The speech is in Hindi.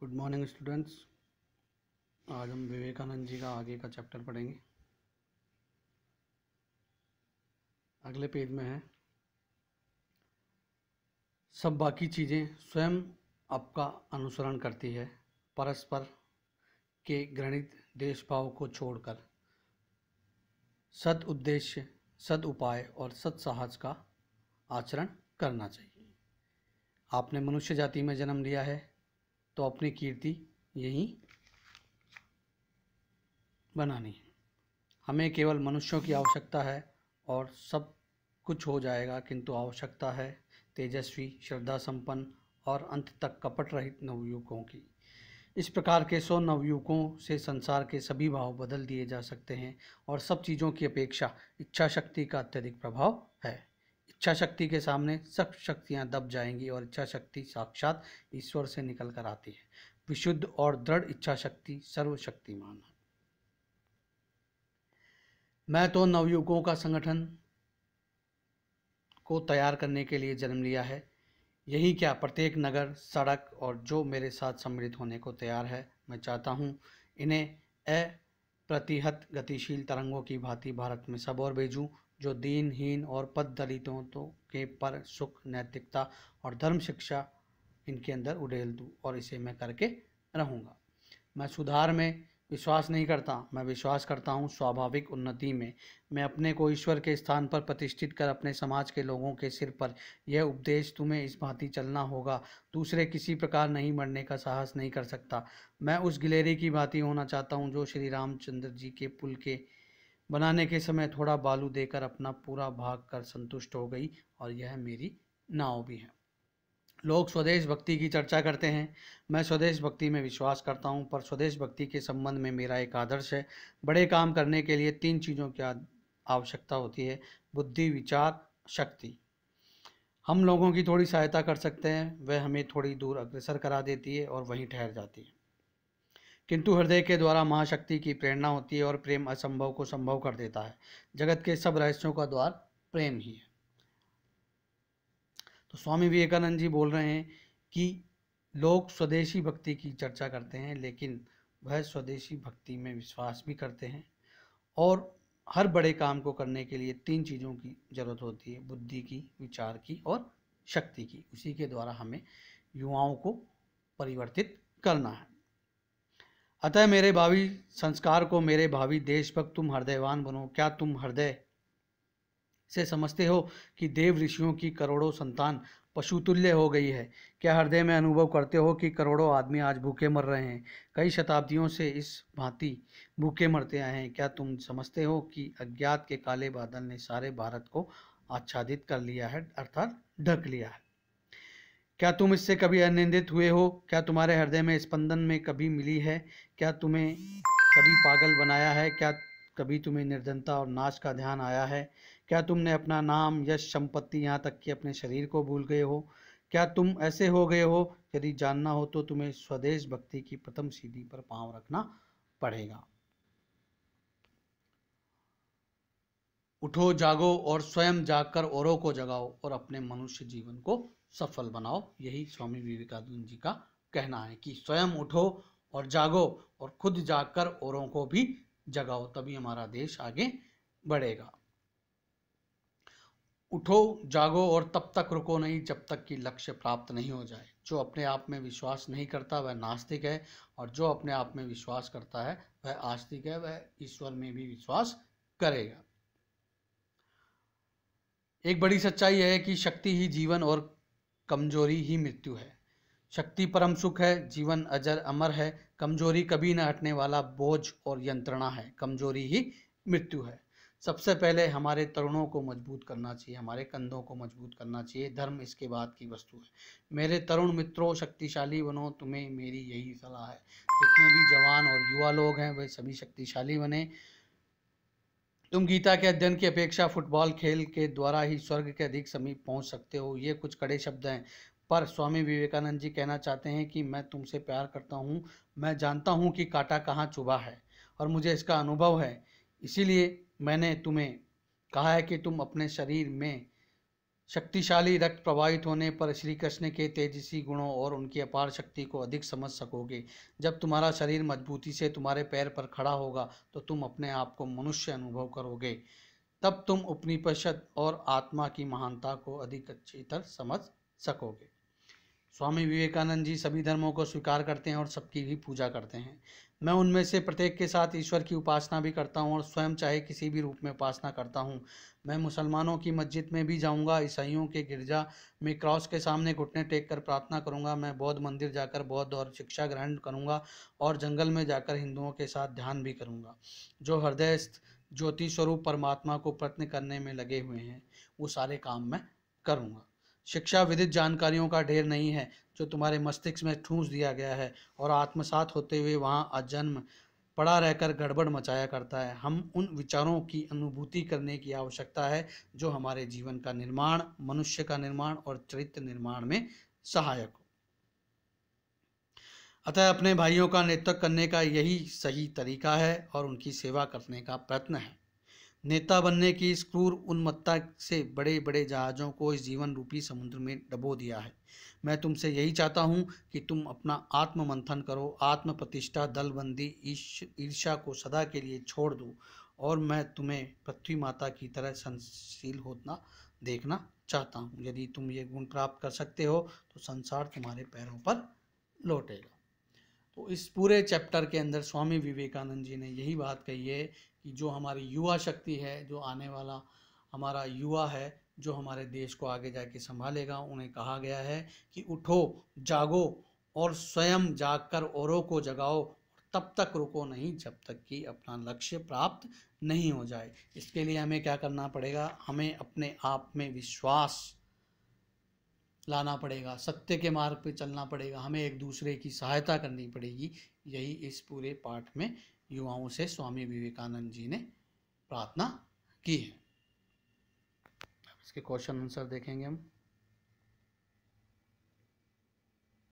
Good morning students. आज हम विवेकानंद जी का आगे का चैप्टर पढ़ेंगे। अगले पेज में है, सब बाकी चीज़ें स्वयं आपका अनुसरण करती है, परस्पर के घृणित देशभाव को छोड़कर सद उद्देश्य, सद उपाय और सद साहस का आचरण करना चाहिए। आपने मनुष्य जाति में जन्म लिया है तो अपनी कीर्ति यहीं बनानी है। हमें केवल मनुष्यों की आवश्यकता है और सब कुछ हो जाएगा, किंतु आवश्यकता है तेजस्वी, श्रद्धा संपन्न और अंत तक कपट रहित नवयुवकों की। इस प्रकार के 100 नवयुवकों से संसार के सभी भाव बदल दिए जा सकते हैं और सब चीज़ों की अपेक्षा इच्छा शक्ति का अत्यधिक प्रभाव है। इच्छा शक्ति के सामने सब शक्तियाँ दब जाएंगी और इच्छा शक्ति साक्षात ईश्वर से निकल कर आती है। विशुद्ध और दृढ़ इच्छा शक्ति सर्वशक्तिमान है। मैं तो नवयुवकों का संगठन को तैयार करने के लिए जन्म लिया है। यही क्या, प्रत्येक नगर, सड़क और जो मेरे साथ सम्मिलित होने को तैयार है, मैं चाहता हूँ इन्हें अप्रतिहत गतिशील तरंगों की भांति भारत में सब और भेजूँ, जो दीनहीन और पद दलितों के पर सुख, नैतिकता और धर्म शिक्षा इनके अंदर उड़ेल दूँ और इसे मैं करके रहूँगा। मैं सुधार में विश्वास नहीं करता, मैं विश्वास करता हूँ स्वाभाविक उन्नति में। मैं अपने को ईश्वर के स्थान पर प्रतिष्ठित कर अपने समाज के लोगों के सिर पर यह उपदेश, तुम्हें इस भांति चलना होगा, दूसरे किसी प्रकार नहीं मरने का साहस नहीं कर सकता। मैं उस गिलेरी की भांति होना चाहता हूँ जो श्री रामचंद्र जी के पुल के बनाने के समय थोड़ा बालू देकर अपना पूरा भाग कर संतुष्ट हो गई, और यह मेरी नाव भी है। लोग स्वदेश भक्ति की चर्चा करते हैं। मैं स्वदेश भक्ति में विश्वास करता हूं, पर स्वदेश भक्ति के संबंध में मेरा एक आदर्श है। बड़े काम करने के लिए 3 चीज़ों की आवश्यकता होती है: बुद्धि, विचार, शक्ति। हम लोगों की थोड़ी सहायता कर सकते हैं, वह हमें थोड़ी दूर अग्रसर करा देती है और वहीं ठहर जाती है, किंतु हृदय के द्वारा महाशक्ति की प्रेरणा होती है और प्रेम असंभव को संभव कर देता है। जगत के सब रहस्यों का द्वार प्रेम ही है। तो स्वामी विवेकानंद जी बोल रहे हैं कि लोग स्वदेशी भक्ति की चर्चा करते हैं, लेकिन वह स्वदेशी भक्ति में विश्वास भी करते हैं, और हर बड़े काम को करने के लिए 3 चीज़ों की जरूरत होती है: बुद्धि की, विचार की और शक्ति की। उसी के द्वारा हमें युवाओं को परिवर्तित करना है। अतः मेरे भावी संस्कार को, मेरे भावी देशभक्त, तुम हृदयवान बनो। क्या तुम हृदय से समझते हो कि देव ऋषियों की करोड़ों संतान पशुतुल्य हो गई है? क्या हृदय में अनुभव करते हो कि करोड़ों आदमी आज भूखे मर रहे हैं? कई शताब्दियों से इस भांति भूखे मरते आए हैं। क्या तुम समझते हो कि अज्ञात के काले बादल ने सारे भारत को आच्छादित कर लिया है, अर्थात ढक लिया है? क्या तुम इससे कभी अनिंदित हुए हो? क्या तुम्हारे हृदय में स्पंदन में कभी मिली है? क्या तुम्हें कभी पागल बनाया है? क्या कभी तुम्हें निर्धनता और नाश का ध्यान आया है? क्या तुमने अपना नाम, यश, संपत्ति, यहाँ तक कि अपने शरीर को भूल गए हो? क्या तुम ऐसे हो गए हो? यदि जानना हो तो तुम्हें स्वदेश भक्ति की प्रथम सीढ़ी पर पांव रखना पड़ेगा। उठो, जागो और स्वयं जागकर औरों को जगाओ और अपने मनुष्य जीवन को सफल बनाओ। यही स्वामी विवेकानंद जी का कहना है कि स्वयं उठो और जागो और खुद जागकर औरों को भी जगाओ, तभी हमारा देश आगे बढ़ेगा। उठो, जागो और तब तक रुको नहीं जब तक कि लक्ष्य प्राप्त नहीं हो जाए। जो अपने आप में विश्वास नहीं करता वह नास्तिक है, और जो अपने आप में विश्वास करता है वह आस्तिक है, वह ईश्वर में भी विश्वास करेगा। एक बड़ी सच्चाई है कि शक्ति ही जीवन और कमजोरी ही मृत्यु है। शक्ति परम सुख है, जीवन अजर अमर है। कमजोरी कभी न हटने वाला बोझ और यंत्रणा है। कमजोरी ही मृत्यु है। सबसे पहले हमारे तरुणों को मजबूत करना चाहिए, हमारे कंधों को मजबूत करना चाहिए। धर्म इसके बाद की वस्तु है। मेरे तरुण मित्रों, शक्तिशाली बनो, तुम्हें मेरी यही सलाह है। जितने भी जवान और युवा लोग हैं वे सभी शक्तिशाली बने। तुम गीता के अध्ययन की अपेक्षा फुटबॉल खेल के द्वारा ही स्वर्ग के अधिक समीप पहुंच सकते हो। ये कुछ कड़े शब्द हैं, पर स्वामी विवेकानंद जी कहना चाहते हैं कि मैं तुमसे प्यार करता हूँ। मैं जानता हूँ कि कांटा कहाँ चुभा है और मुझे इसका अनुभव है। इसीलिए मैंने तुम्हें कहा है कि तुम अपने शरीर में शक्तिशाली रक्त प्रवाहित होने पर श्री कृष्ण के तेजस्वी गुणों और उनकी अपार शक्ति को अधिक समझ सकोगे। जब तुम्हारा शरीर मजबूती से तुम्हारे पैर पर खड़ा होगा तो तुम अपने आप को मनुष्य अनुभव करोगे। तब तुम उपनिषद और आत्मा की महानता को अधिक अच्छी तरह समझ सकोगे। स्वामी विवेकानंद जी सभी धर्मों को स्वीकार करते हैं और सबकी भी पूजा करते हैं। मैं उनमें से प्रत्येक के साथ ईश्वर की उपासना भी करता हूँ और स्वयं चाहे किसी भी रूप में उपासना करता हूँ। मैं मुसलमानों की मस्जिद में भी जाऊँगा, ईसाइयों के गिरजा में क्रॉस के सामने घुटने टेक कर प्रार्थना करूँगा। मैं बौद्ध मंदिर जाकर बौद्ध और शिक्षा ग्रहण करूँगा और जंगल में जाकर हिंदुओं के साथ ध्यान भी करूँगा। जो हृदयस्थ ज्योति स्वरूप परमात्मा को प्रश्न करने में लगे हुए हैं, वो सारे काम मैं करूँगा। शिक्षा विदित जानकारियों का ढेर नहीं है जो तुम्हारे मस्तिष्क में ठूंस दिया गया है और आत्मसात होते हुए वहाँ अजन्म पड़ा रहकर गड़बड़ मचाया करता है। हम उन विचारों की अनुभूति करने की आवश्यकता है जो हमारे जीवन का निर्माण, मनुष्य का निर्माण और चरित्र निर्माण में सहायक हो। अतः अपने भाइयों का नेतृत्व करने का यही सही तरीका है और उनकी सेवा करने का प्रयत्न है। नेता बनने की इस क्रूर उन्मत्ता से बड़े बड़े जहाज़ों को इस जीवन रूपी समुद्र में डबो दिया है। मैं तुमसे यही चाहता हूँ कि तुम अपना आत्म मंथन करो, आत्म प्रतिष्ठा, दलबंदी, ईर्ष्या को सदा के लिए छोड़ दो और मैं तुम्हें पृथ्वी माता की तरह संशील होना देखना चाहता हूँ। यदि तुम ये गुण प्राप्त कर सकते हो तो संसार तुम्हारे पैरों पर लौटेगा। तो इस पूरे चैप्टर के अंदर स्वामी विवेकानंद जी ने यही बात कही है कि जो हमारी युवा शक्ति है, जो आने वाला हमारा युवा है, जो हमारे देश को आगे जाके संभालेगा, उन्हें कहा गया है कि उठो, जागो और स्वयं जागकर औरों को जगाओ। तब तक रुको नहीं जब तक कि अपना लक्ष्य प्राप्त नहीं हो जाए। इसके लिए हमें क्या करना पड़ेगा? हमें अपने आप में विश्वास लाना पड़ेगा, सत्य के मार्ग पे चलना पड़ेगा, हमें एक दूसरे की सहायता करनी पड़ेगी। यही इस पूरे पाठ में युवाओं से स्वामी विवेकानंद जी ने प्रार्थना की है। इसके क्वेश्चन आंसर देखेंगे हम।